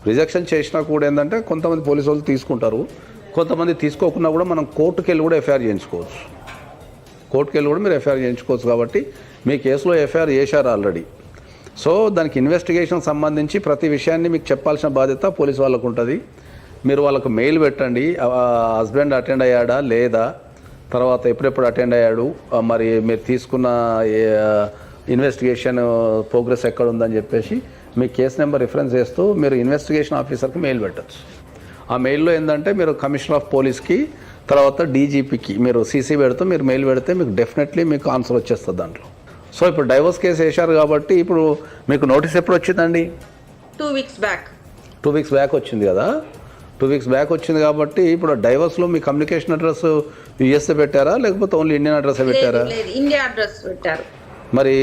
రిజెక్షన్ చేసినా కూడా ఏంటంటే కొంతమంది పోలీసు వాళ్ళు తీసుకుంటారు, కొంతమంది తీసుకోకుండా కూడా మనం కోర్టుకు వెళ్ళి కూడా ఎఫ్ఐఆర్ చేయించుకోవచ్చు. కోర్టుకు వెళ్ళి కూడా మీరు ఎఫ్ఐఆర్ చేయించుకోవచ్చు. కాబట్టి మీ కేసులో ఎఫ్ఐఆర్ చేశారు ఆల్రెడీ. సో దానికి ఇన్వెస్టిగేషన్ సంబంధించి ప్రతి విషయాన్ని మీకు చెప్పాల్సిన బాధ్యత పోలీసు వాళ్ళకు ఉంటుంది. మీరు వాళ్ళకు మెయిల్ పెట్టండి, హస్బెండ్ అటెండ్ అయ్యాడా లేదా, తర్వాత ఎప్పుడెప్పుడు అటెండ్ అయ్యాడు, మరి మీరు తీసుకున్న ఇన్వెస్టిగేషన్ ప్రోగ్రెస్ ఎక్కడ ఉందని చెప్పేసి మీ కేసు నెంబర్ రిఫరెన్స్ చేస్తూ మీరు ఇన్వెస్టిగేషన్ ఆఫీసర్కి మెయిల్ పెట్టచ్చు. ఆ మెయిల్లో ఏంటంటే మీరు కమిషనర్ ఆఫ్ పోలీస్కి తర్వాత డీజీపీకి మీరు సీసీ పెడుతూ మీరు మెయిల్ పెడితే మీకు డెఫినెట్లీ మీకు ఆన్సర్ వచ్చేస్తుంది దాంట్లో. సో ఇప్పుడు డైవర్స్ కేసు వేశారు కాబట్టి ఇప్పుడు మీకు నోటీస్ ఎప్పుడు వచ్చిందండి? 2 weeks బ్యాక్. 2 weeks బ్యాక్ వచ్చింది కదా. 2 weeks బ్యాక్ వచ్చింది కాబట్టి ఇప్పుడు డైవర్స్లో మీ కమ్యూనికేషన్ అడ్రస్ యూఎస్ఏ పెట్టారా లేకపోతే ఓన్లీ ఇండియన్ అడ్రస్ పెట్టారా? ఇండియా అడ్రస్ పెట్టారు. మరి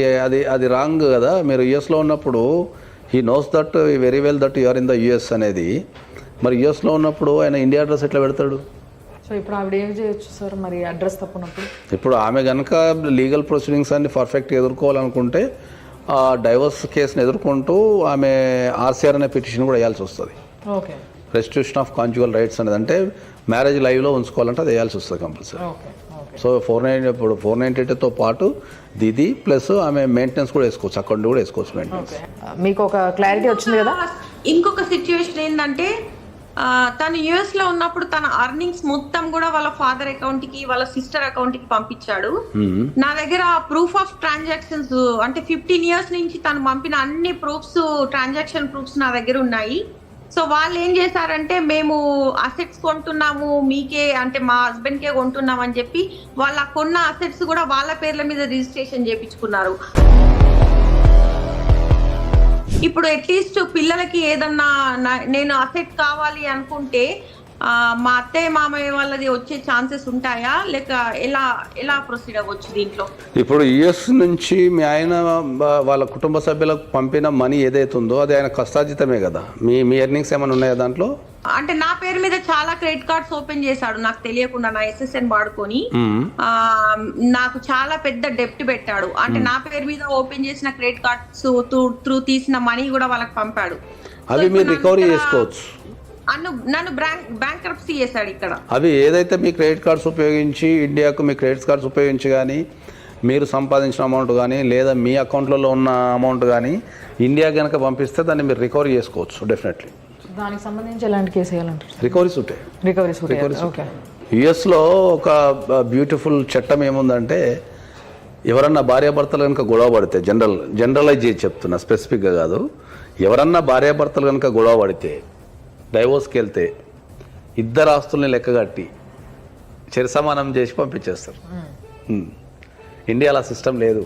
అది రాంగ్ కదా. మీరు యుఎస్లో ఉన్నప్పుడు he knows that very well that you are in the US అనేది. మరి యుఎస్లో ఉన్నప్పుడు ఆయన ఇండియా అడ్రస్ ఎట్లా పెడతాడు? సో ఇప్పుడు ఆవిడ ఏం చేయొచ్చు సార్ మరి అడ్రస్ తప్పునప్పుడు? ఇప్పుడు ఆమె కనుక లీగల్ ప్రొసీడింగ్స్ అన్ని పర్ఫెక్ట్గా ఎదుర్కోవాలనుకుంటే ఆ డైవర్స్ కేసుని ఎదుర్కొంటూ ఆమె ఆర్సీఆర్ అనే పిటిషన్ కూడా వేయాల్సి వస్తుంది. Okay. Restitution of conjugal rights అనేది అంటే మ్యారేజ్ లైవ్లో ఉంచుకోవాలంటే అది వేయాల్సి వస్తుంది కంపల్సరీ. సో 498తో పాటు ఇది ప్లస్ ఆమె మెయింటెనెన్స్ కూడా వేసుకోవచ్చు, అకౌంట్ కూడా వేసుకోవచ్చు మెయింటెనెన్స్. మీకు ఒక క్లారిటీ వచ్చింది కదా. ఇంకొక సిచ్యువేషన్ ఏంటంటే తను యుఎస్ లో ఉన్నప్పుడు తన అర్నింగ్స్ మొత్తం కూడా వాళ్ళ ఫాదర్ అకౌంట్ కి వాళ్ళ సిస్టర్ అకౌంట్ కి పంపించాడు. నా దగ్గర ప్రూఫ్ ఆఫ్ ట్రాన్సాక్షన్స్ అంటే 15 years నుంచి తను పంపిన అన్ని ట్రాన్సాక్షన్ ప్రూఫ్స్ నా దగ్గర ఉన్నాయి. సో వాళ్ళు ఏం చేశారంటే మేము అసెట్స్ కొంటున్నాము మీకే అంటే మా హస్బెండ్ కే కొంటున్నాం అని చెప్పి వాళ్ళ కొన్న అసెట్స్ కూడా వాళ్ళ పేర్ల మీద రిజిస్ట్రేషన్ చేయించుకున్నారు. ఇప్పుడు అట్లీస్ట్ పిల్లలకి ఏదన్నా నేను అసెట్ కావాలి అనుకుంటే మా అత్తయ్య మామయ్య వాళ్ళది వచ్చే ఛాన్సెస్ ఉంటాయా లేక ఎలా ప్రొసీడ్ అవ్వచ్చు దీంట్లో? ఇప్పుడు యుఎస్ నుంచి మీ ఆయన వాళ్ళ కుటుంబ సభ్యులకు పంపిన మనీ ఏదైతే ఉందో అది ఆయన కష్టార్జితమే కదా. మీ ఎర్నింగ్స్ ఏమైనా ఉన్నాయా దాంట్లో? అంటే నా పేరు మీద చాలా క్రెడిట్ కార్డ్స్ ఓపెన్ చేశాడు నాకు తెలియకుండా, నా SSN వాడుకొని నాకు చాలా పెద్ద డెప్ట్ పెట్టాడు. అంటే నా పేరు మీద ఓపెన్ చేసిన క్రెడిట్ కార్డ్స్ త్రూ తీసిన మనీ కూడా వాళ్ళకి పంపాడు. అవి మీరు రికవరీ చేసుకోవచ్చు. నన్ను బ్యాంక్రప్సీ చేశాడు ఇక్కడ. అవి ఏదైతే మీ క్రెడిట్ కార్డ్స్ ఉపయోగించి ఇండియాకు మీ క్రెడిట్ కార్డ్స్ ఉపయోగించి కానీ మీరు సంపాదించిన అమౌంట్ కానీ లేదా మీ అకౌంట్లలో ఉన్న అమౌంట్ కానీ ఇండియా కనుక పంపిస్తే దాన్ని మీరు రికవరీ చేసుకోవచ్చు డెఫినెట్లీ. దానికి సంబంధించి ఎలాంటి కేసు వేయాలంటారు? రికవరీస్ ఉంటాయి. Recoveries okay. యుఎస్లో ఒక బ్యూటిఫుల్ చట్టం ఏముందంటే, ఎవరన్నా భార్యాభర్తలు కనుక గొడవ పడితే, జనరలైజ్ చేసి చెప్తున్నా, స్పెసిఫిక్గా కాదు, ఎవరన్నా భార్యాభర్తలు కనుక గొడవ పడితే డైవోర్స్కి వెళ్తే ఇద్దరు ఆస్తుల్ని లెక్కగట్టి సమానం చేసి పంపించేస్తారు. ఇండియాలో సిస్టమ్ లేదు.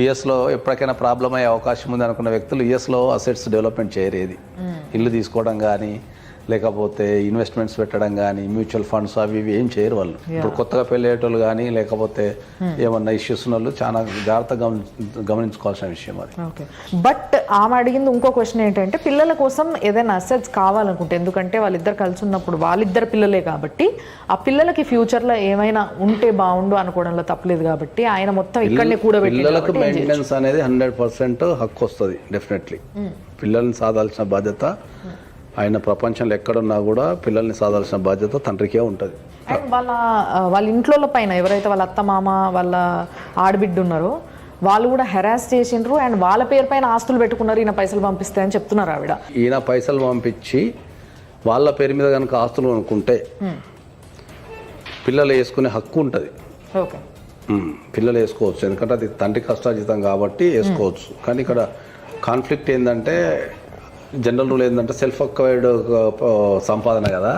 యుఎస్లో ఎప్పటికైనా ప్రాబ్లం అయ్యే అవకాశం ఉంది అనుకున్న వ్యక్తులు యుఎస్లో అసెట్స్ డెవలప్మెంట్ చేయరేది. ఇల్లు తీసుకోవడం కానీ లేకపోతే ఇన్వెస్ట్మెంట్స్ పెట్టడం కానీ మ్యూచువల్ ఫండ్స్ అవి ఇవి ఏం చేయరు వాళ్ళు. ఇప్పుడు కొత్తగా పెళ్ళేటోళ్ళు కానీ లేకపోతే ఏమన్నా ఇష్యూస్ ఉన్న వాళ్ళు చాలా జాగ్రత్తగా గమనించుకోవాల్సిన విషయం అది. ఓకే. బట్ ఆమె అడిగింది ఇంకో క్వశ్చన్ ఏంటంటే, పిల్లల కోసం ఏదైనా అసెట్స్ కావాలనుకుంటే, ఎందుకంటే వాళ్ళిద్దరు కలిసి ఉన్నప్పుడు వాళ్ళిద్దరు పిల్లలే కాబట్టి ఆ పిల్లలకి ఫ్యూచర్లో ఏమైనా ఉంటే బాగుండు అనుకోవడంలో తప్పలేదు కాబట్టి ఆయన మొత్తం ఇక్కడనే కూడబెట్టి పిల్లలకు మెయింటెనెన్స్ అనేది 100% హక్కు వస్తుంది డెఫినెట్లీ. పిల్లల్ని సాధాల్సిన బాధ్యత ఆయన ప్రపంచంలో ఎక్కడున్నా కూడా పిల్లల్ని సాధాల్సిన బాధ్యత తండ్రికే ఉంటుంది. అండ్ వాళ్ళ ఇంట్లో పైన ఎవరైతే వాళ్ళ అత్త మామ వాళ్ళ ఆడబిడ్డ ఉన్నారో వాళ్ళు కూడా హెరాస్ చేసిండ్రు అండ్ వాళ్ళ పేరు పైన ఆస్తులు పెట్టుకున్నారు, ఈయన పైసలు పంపిస్తాయని చెప్తున్నారు ఆవిడ. ఈయన పైసలు పంపించి వాళ్ళ పేరు మీద కనుక ఆస్తులు అనుకుంటే పిల్లలు వేసుకునే హక్కు ఉంటుంది. ఓకే. పిల్లలు వేసుకోవచ్చు, ఎందుకంటే అది తండ్రి కష్టార్జితం కాబట్టి వేసుకోవచ్చు. కానీ ఇక్కడ కాన్ఫ్లిక్ట్ ఏంటంటే, జనరల్ రూల్ ఏంటంటే సెల్ఫ్ అక్వైర్డ్ సంపాదన కదా,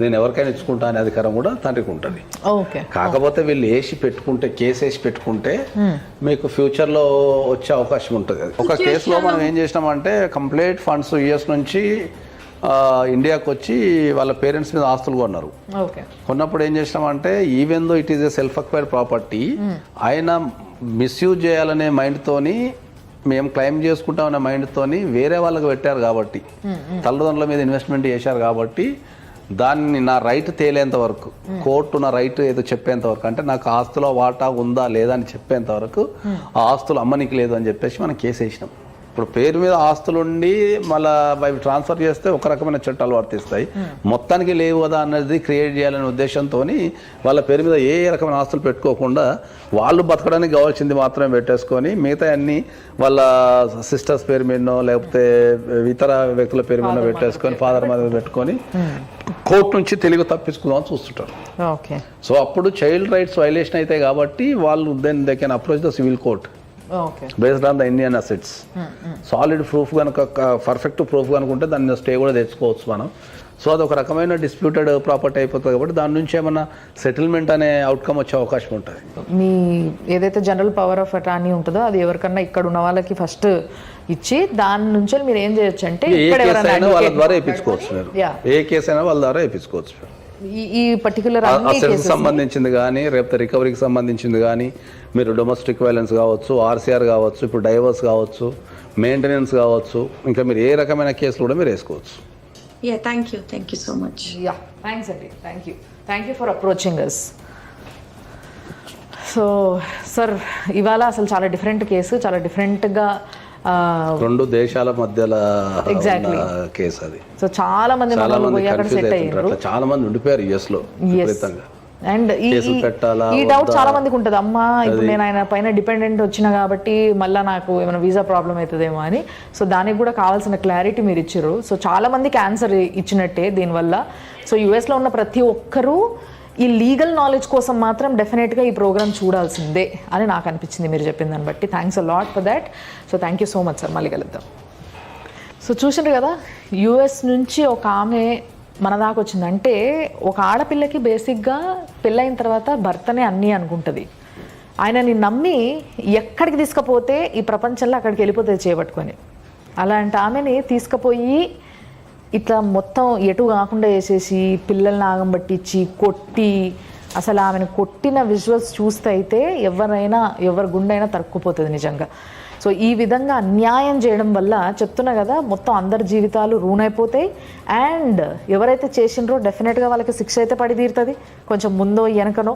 నేను ఎవరికైనా ఇచ్చుకుంటా అనే అధికారం కూడా తండ్రికి ఉంటుంది. కాకపోతే వీళ్ళు వేసి పెట్టుకుంటే, కేసు వేసి పెట్టుకుంటే మీకు ఫ్యూచర్లో వచ్చే అవకాశం ఉంటుంది. ఒక కేసులో మనం ఏం చేసినామంటే, కంప్లీట్ ఫండ్స్ యుఎస్ నుంచి ఇండియాకి వచ్చి వాళ్ళ పేరెంట్స్ మీద ఆస్తులు కొన్నారు. కొన్నప్పుడు ఏం చేసినామంటే, even though it is a self acquired property, ఆయన మిస్యూజ్ చేయాలనే మైండ్తోని, మేము క్లెయిమ్ చేసుకుంటామనే మైండ్తోని వేరే వాళ్ళకి పెట్టారు కాబట్టి, తల్లిదండ్రుల మీద ఇన్వెస్ట్మెంట్ చేశారు కాబట్టి, దాన్ని నా రైట్ తేలేంత వరకు, కోర్టు నా రైట్ ఏదో చెప్పేంత వరకు, అంటే నాకు ఆస్తులో వాటా ఉందా లేదా అని చెప్పేంత వరకు ఆ ఆస్తులు అమ్మనికి లేదు అని చెప్పేసి మనం కేసు వేసినాం. ఇప్పుడు పేరు మీద ఆస్తులుండి మళ్ళీ అవి ట్రాన్స్ఫర్ చేస్తే ఒక రకమైన చట్టాలు వర్తిస్తాయి. మొత్తానికి లేవు కదా అన్నది క్రియేట్ చేయాలనే ఉద్దేశంతో వాళ్ళ పేరు మీద ఏ రకమైన ఆస్తులు పెట్టుకోకుండా వాళ్ళు బతకడానికి కావాల్సింది మాత్రమే పెట్టేసుకొని మిగతా అన్ని వాళ్ళ సిస్టర్స్ పేరు మీదనో లేకపోతే ఇతర వ్యక్తుల పేరు మీద పెట్టేసుకొని ఫాదర్ మీద పెట్టుకొని కోర్టు నుంచి తెలుగు తప్పించుకుందామని చూస్తుంటారు. సో అప్పుడు చైల్డ్ రైట్స్ వైలేషన్ అయితే కాబట్టి వాళ్ళు then they can approach the civil court based on the Indian assets. Solid proof కనుక, పర్ఫెక్ట్ ప్రూఫ్ కనుకుంటే దాన్ని స్టే కూడా తెచ్చుకోవచ్చు మనం. సో అది ఒక రకమైన డిస్ప్యూటెడ్ ప్రాపర్టీ అయిపోతుంది కాబట్టి దాని నుంచి ఏమన్నా సెటిల్మెంట్ అనే అవుట్కమ్ వచ్చే అవకాశం ఉంటుంది. మీ ఏదైతే జనరల్ పవర్ ఆఫ్ అటార్నీ ఉంటుందో అది ఎవరికన్నా ఇక్కడ ఉన్న వాళ్ళకి ఫస్ట్ ఇచ్చి దాని నుంచి మీరు ఏం చేయొచ్చు అంటే, ఏ కేసు అయినా వాళ్ళ ద్వారా వేయించుకోవచ్చు. మీరు ఏ కేసు అయినా వాళ్ళ ద్వారా వేయించుకోవచ్చు. ఈ పర్టికులర్ అసెట్స్ సంబంధించింది కానీ లేకపోతే రికవరీకి సంబంధించింది కానీ, మీరు డొమెస్టిక్ వైలెన్స్ కావచ్చు, ఆర్సీఆర్ కావచ్చు, ఇప్పుడు డైవర్స్ కావచ్చు, మెయింటెనెన్స్ కావచ్చు, ఇంకా మీరు ఏ రకమైన కేసులు కూడా మీరు వేసుకోవచ్చు. Thank you so much. Thanks అండి. Thank you for approaching us. So sir, ఇవాళ అసలు చాలా డిఫరెంట్ కేసు, చాలా డిఫరెంట్గా రెండు దేశాల మధ్యలో కేసు అది. సో చాలా మంది చాలా మంది ఉండిపోయారు యుఎస్ లో. అండ్ ఈ డౌట్ చాలా మందికి ఉంటుంది, అమ్మా ఇప్పుడు నేను ఆయన పైన డిపెండెంట్ వచ్చిన కాబట్టి మళ్ళీ నాకు ఏమైనా వీసా ప్రాబ్లం అవుతుందేమో అని. సో దానికి కూడా కావాల్సిన క్లారిటీ మీరు ఇచ్చారు. సో చాలా మందికి ఆన్సర్ ఇచ్చినట్టే దీనివల్ల. సో యుఎస్లో ఉన్న ప్రతి ఒక్కరూ ఈ లీగల్ నాలెడ్జ్ కోసం మాత్రం డెఫినెట్గా ఈ ప్రోగ్రామ్ చూడాల్సిందే అని నాకు అనిపించింది మీరు చెప్పిన దాన్ని బట్టి. Thanks a lot for that. So thank you so much sir. మళ్ళీ కలుద్దాం. సో చూసిండ్రు కదా, యుఎస్ నుంచి ఒక ఆమె మన దాకా వచ్చిందంటే, ఒక ఆడపిల్లకి బేసిక్గా పెళ్ళైన తర్వాత భర్తనే అన్నీ అనుకుంటుంది. ఆయనని నమ్మి ఎక్కడికి తీసుకుపోతే ఈ ప్రపంచంలో అక్కడికి వెళ్ళిపోతుంది చేపట్టుకొని. అలాంటి ఆమెని తీసుకుపోయి ఇట్లా మొత్తం ఎటు కాకుండా వేసేసి పిల్లల్ని ఆగం పట్టించి కొట్టి, అసలు ఆమెను కొట్టిన విజువల్స్ చూస్తే అయితే ఎవరి గుండె అయినా తరుక్కుపోతుంది నిజంగా. సో ఈ విధంగా అన్యాయం చేయడం వల్ల చెప్తున్నా కదా, మొత్తం అందరి జీవితాలు రూనైపోతాయి. అండ్ ఎవరైతే చేసిండ్రో డెఫినెట్గా వాళ్ళకి శిక్ష అయితే పడి తీరుతుంది. కొంచెం ముందో వెనకనో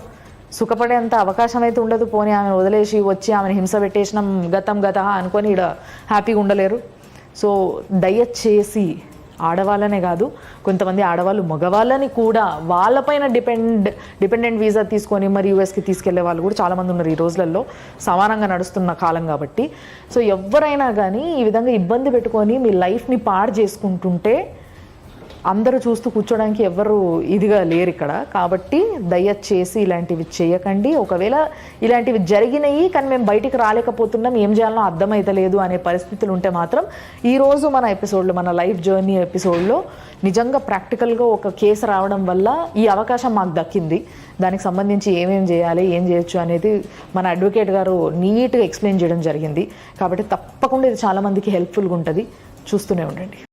సుఖపడేంత అవకాశం అయితే ఉండదు. పోనీ ఆమెను వదిలేసి వచ్చి ఆమెను హింస పెట్టేసినాం గతం అనుకొని ఇక్కడ హ్యాపీగా ఉండలేరు. సో దయచేసి ఆడవాళ్ళనే కాదు, కొంతమంది ఆడవాళ్ళు మగవాళ్ళని కూడా వాళ్ళపైన డిపెండెంట్ వీసా తీసుకొని మరి యూఎస్కి తీసుకెళ్లే వాళ్ళు కూడా చాలామంది ఉన్నారు ఈ రోజులలో, సమానంగా నడుస్తున్న కాలం కాబట్టి. సో ఎవరైనా కానీ ఈ విధంగా ఇబ్బంది పెట్టుకొని మీ లైఫ్ని పాడు చేసుకుంటుంటే అందరూ చూస్తూ కూర్చోడానికి ఎవరు ఇదిగా లేరు ఇక్కడ. కాబట్టి దయచేసి ఇలాంటివి చేయకండి. ఒకవేళ ఇలాంటివి జరిగినాయి కానీ మేము బయటికి రాలేకపోతున్నాం, ఏం చేయాలనో అర్థమైతలేదు అనే పరిస్థితులు ఉంటే మాత్రం ఈరోజు మన ఎపిసోడ్లో, మన లైఫ్ జర్నీ ఎపిసోడ్లో నిజంగా ప్రాక్టికల్గా ఒక కేసు రావడం వల్ల ఈ అవకాశం మాకు దక్కింది. దానికి సంబంధించి ఏమేం చేయాలి, ఏం చేయొచ్చు అనేది మన అడ్వకేట్ గారు నీట్గా ఎక్స్ప్లెయిన్ చేయడం జరిగింది. కాబట్టి తప్పకుండా ఇది చాలామందికి హెల్ప్ఫుల్గా ఉంటుంది. చూస్తూనే ఉండండి.